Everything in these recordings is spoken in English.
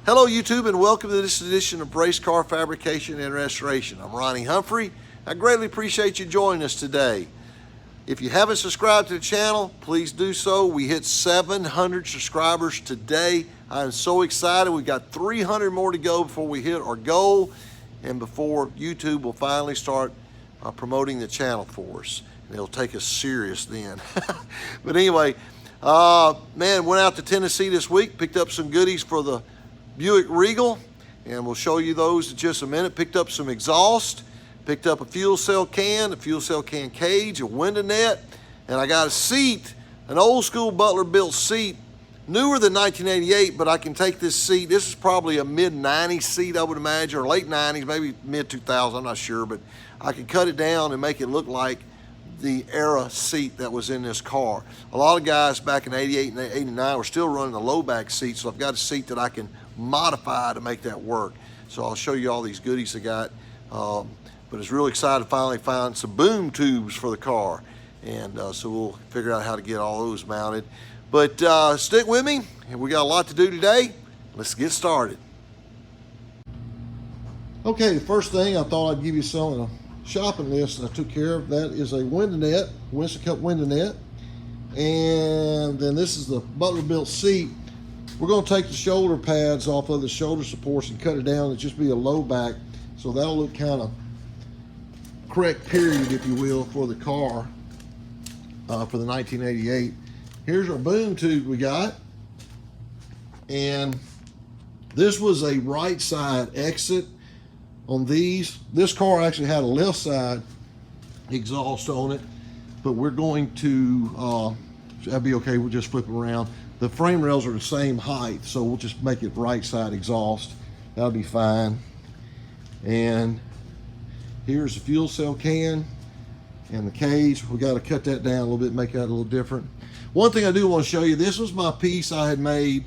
Hello YouTube and welcome to this edition of Race Car Fabrication and Restoration. I'm Ronnie Humphrey. I greatly appreciate you joining us today. If you haven't subscribed to the channel, please do so. We hit 700 subscribers today. I am so excited. We've got 300 more to go before we hit our goal and before YouTube will finally start promoting the channel for us. And it'll take us serious then. But anyway, man, went out to Tennessee this week, picked up some goodies for the Buick Regal, and we'll show you those in just a minute. Picked up some exhaust, picked up a fuel cell can, cage, a window net, and I got a seat, an old school Butler built seat, newer than 1988, but I can take this seat. This is probably a mid-90s seat, I would imagine, or late 90s, maybe mid-2000s, I'm not sure, but I can cut it down and make it look like the era seat that was in this car. A lot of guys back in 88 and 89 were still running the low back seat, so I've got a seat that I can modify to make that work. So I'll show you all these goodies I got. But it's really excited to finally find some boom tubes for the car. And so we'll figure out how to get all those mounted. But stick with me, and we got a lot to do today. Let's get started. Okay, the first thing I thought I'd give you some of the shopping list I took care of. That is a window net, Winston Cup window net. And then this is the Butler built seat. We're going to take the shoulder pads off of the shoulder supports and cut it down and just be a low back. So that'll look kind of correct period, if you will, for the car for the 1988. Here's our boom tube we got. And this was a right side exit on these. This car actually had a left side exhaust on it, but we're going to, that'd be okay, we'll just flip it around. The frame rails are the same height, so we'll just make it right side exhaust. That'll be fine. And here's the fuel cell can and the cage. We got to cut that down a little bit, make that a little different. One thing I do want to show you, this was my piece I had made.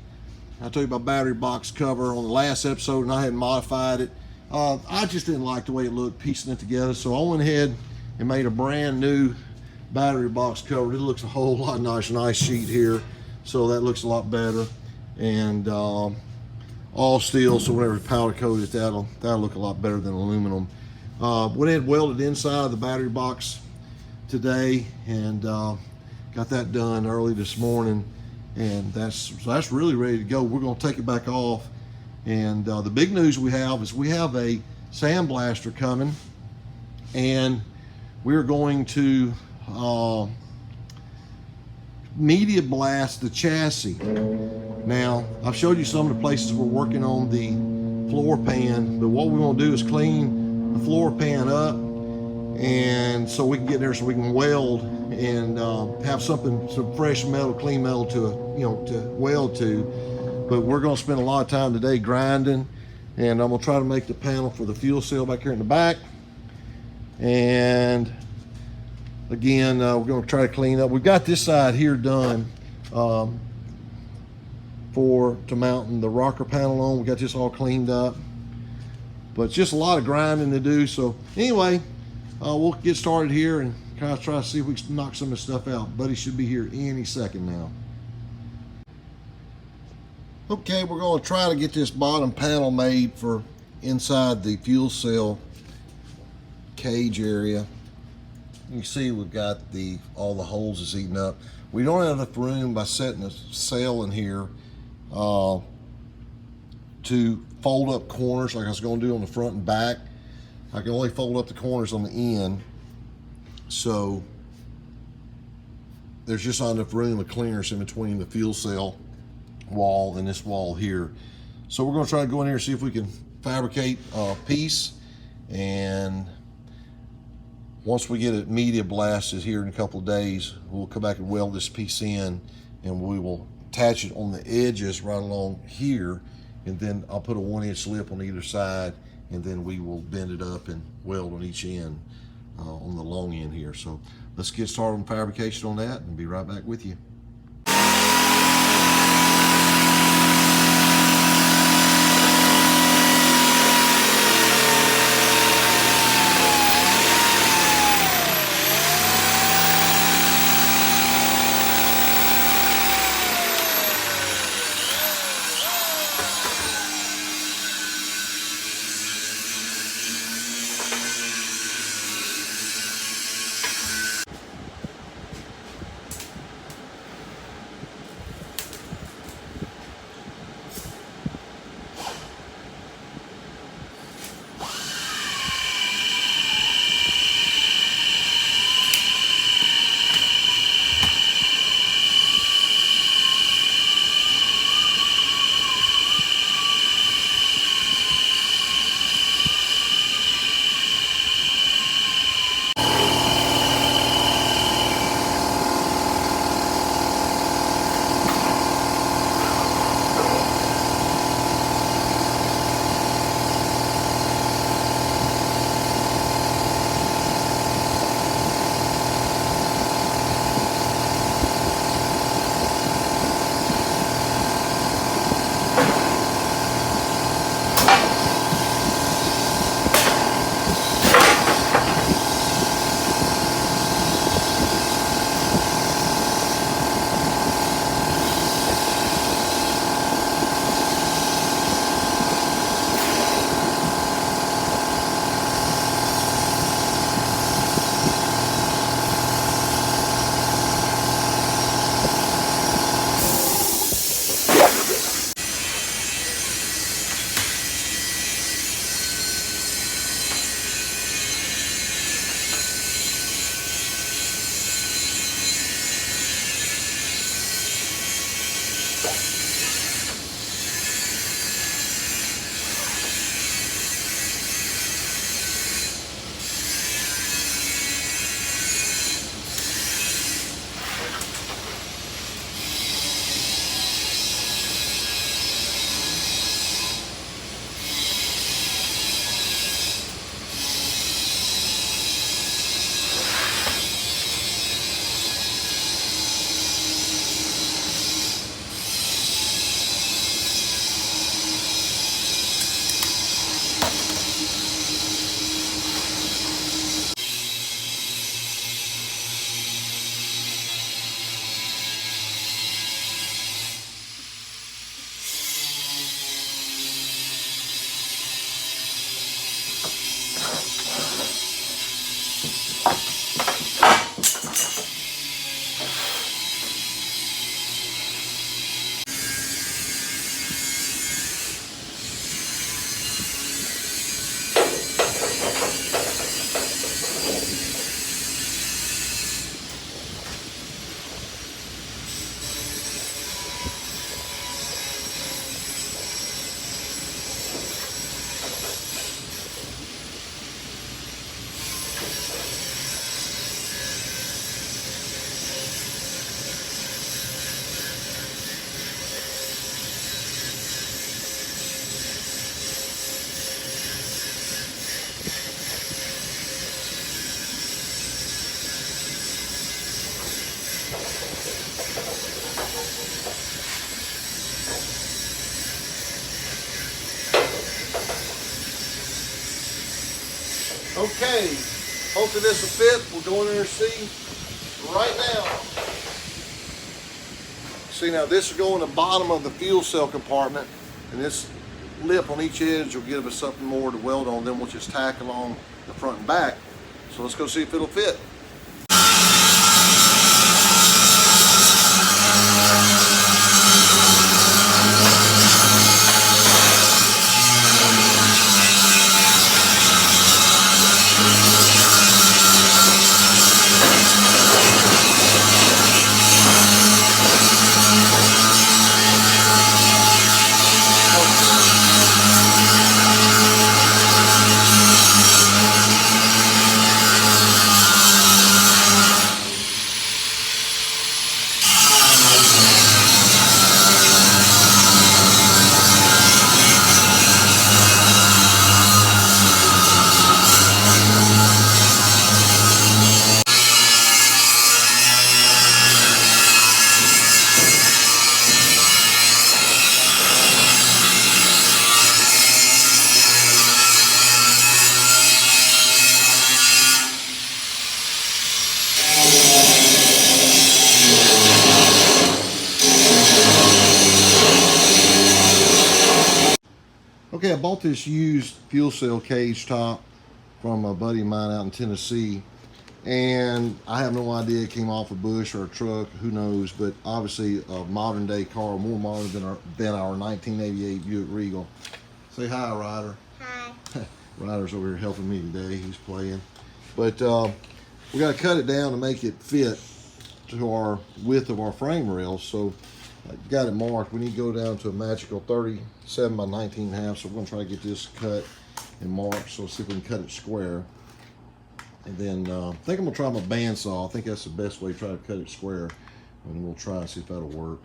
I told you about battery box cover on the last episode, and I had modified it. I just didn't like the way it looked piecing it together, so I went ahead and made a brand new battery box cover. It looks a whole lot nice sheet here. So that looks a lot better, and all steel, so whenever powder coat it, that'll look a lot better than aluminum. Went ahead and welded inside the battery box today, and got that done early this morning, and that's really ready to go. We're going to take it back off, and the big news we have is we have a sandblaster coming, and we're going to media blast the chassis. Now, I've showed you some of the places we're working on the floor pan, but what we want to do is clean the floor pan up, and so we can get there so we can weld and have some fresh metal, clean metal to weld to. But we're going to spend a lot of time today grinding, and I'm going to try to make the panel for the fuel cell back here in the back. And again, we're going to try to clean up. We've got this side here done to mounting the rocker panel on. We got this all cleaned up, but it's just a lot of grinding to do. So anyway, we'll get started here and kind of try to see if we can knock some of this stuff out. Buddy should be here any second now. Okay, we're going to try to get this bottom panel made for inside the fuel cell cage area. You see we've got all the holes is eaten up. We don't have enough room by setting a sail in here to fold up corners like I was going to do on the front and back. I can only fold up the corners on the end, so there's just not enough room of clearance in between the fuel cell wall and this wall here. So we're going to try to go in here and see if we can fabricate a piece, and once we get it media blasted here in a couple of days, we'll come back and weld this piece in, and we will attach it on the edges right along here, and then I'll put a 1-inch lip on either side, and then we will bend it up and weld on each end on the long end here. So let's get started on fabrication on that and be right back with you. Okay, hopefully this will fit. We'll go in there and see right now. See, now this will go in the bottom of the fuel cell compartment, and this lip on each edge will give us something more to weld on. Then we'll just tack along the front and back. So let's go see if it'll fit. Okay, I bought this used fuel cell cage top from a buddy of mine out in Tennessee, and I have no idea it came off a bush or a truck, who knows, but obviously a modern day car, more modern than our 1988 Buick Regal. Say hi, Ryder. Hi. Ryder's over here helping me today, he's playing. But we got to cut it down to make it fit to our width of our frame rails, so I got it marked. We need to go down to a magical 37 by 19 and a half, so we're going to try to get this cut and marked, so see if we can cut it square. And then I think I'm going to try my bandsaw. I think that's the best way to try to cut it square, and we'll try and see if that'll work.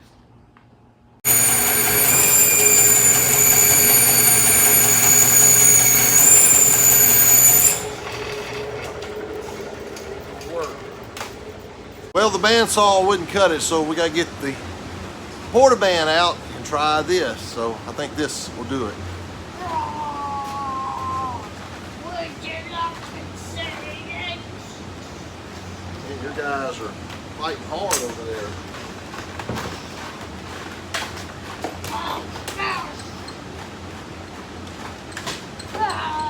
Well, the bandsaw wouldn't cut it, so we got to get the portaband out and try this. So I think this will do it. Oh, would you look and see it? And your guys are fighting hard over there. Oh, no. Oh.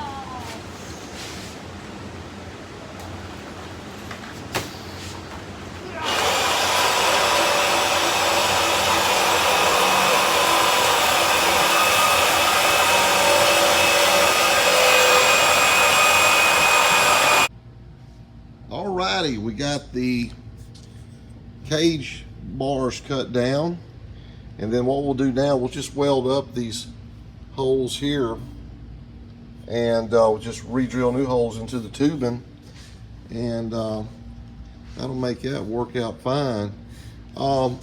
Alrighty, we got the cage bars cut down, And then what we'll do now, we'll just weld up these holes here, and we'll just re-drill new holes into the tubing, and that'll make that work out fine. On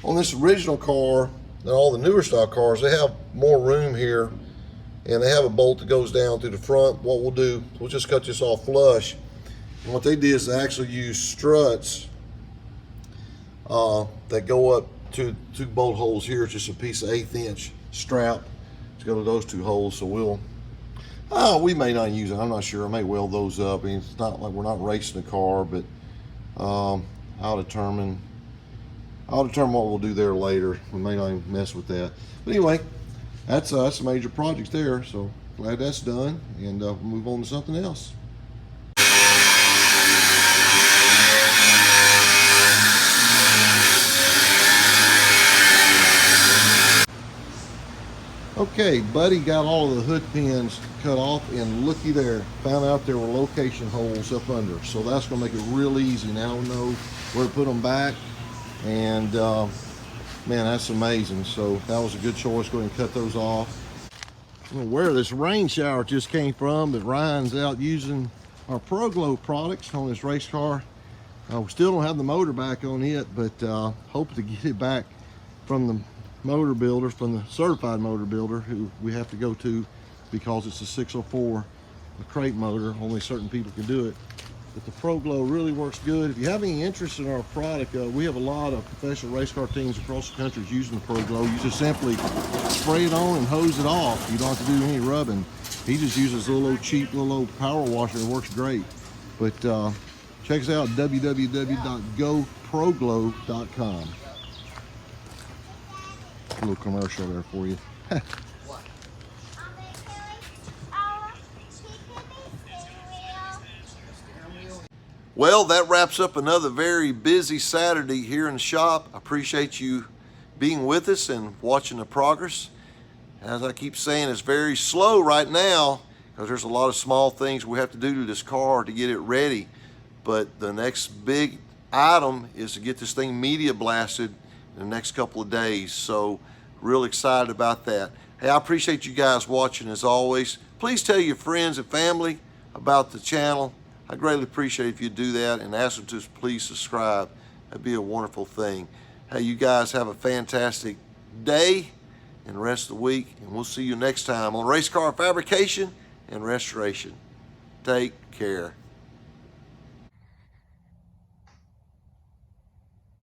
this original car and all the newer style cars, they have more room here, and they have a bolt that goes down through the front. What we'll do, we'll just cut this off flush. And what they did is they actually use struts that go up to two bolt holes here. It's just a piece of 1/8 inch strap to go to those two holes. So we may not use it. I'm not sure. I may weld those up. I mean, it's not like we're not racing the car, but I'll determine what we'll do there later. We may not even mess with that. But anyway, that's a major project there. So glad that's done, and we'll move on to something else. Okay, Buddy got all of the hood pins cut off, and looky there, found out there were location holes up under. So that's gonna make it real easy. Now we know where to put them back, and man, that's amazing. So that was a good choice. Go ahead and cut those off. I don't know where this rain shower just came from, but Ryan's out using our ProGlow products on this race car. We still don't have the motor back on it, but hope to get it back from the motor builder, from the certified motor builder, who we have to go to because it's a 604 crate motor. Only certain people can do it. But the ProGlow really works good. If you have any interest in our product, we have a lot of professional race car teams across the country using the ProGlow. You just simply spray it on and hose it off. You don't have to do any rubbing. He just uses a little cheap little power washer. It works great. But check us out at www.goproglow.com. A little commercial there for you. Well, that wraps up another very busy Saturday here in the shop. I appreciate you being with us and watching the progress. As I keep saying, it's very slow right now because there's a lot of small things we have to do to this car to get it ready. But the next big item is to get this thing media blasted in the next couple of days. So real excited about that. Hey, I appreciate you guys watching as always. Please tell your friends and family about the channel. I greatly appreciate if you do that, and ask them to please subscribe. That'd be a wonderful thing. Hey, you guys have a fantastic day and the rest of the week, and we'll see you next time on Race Car Fabrication and Restoration. Take care.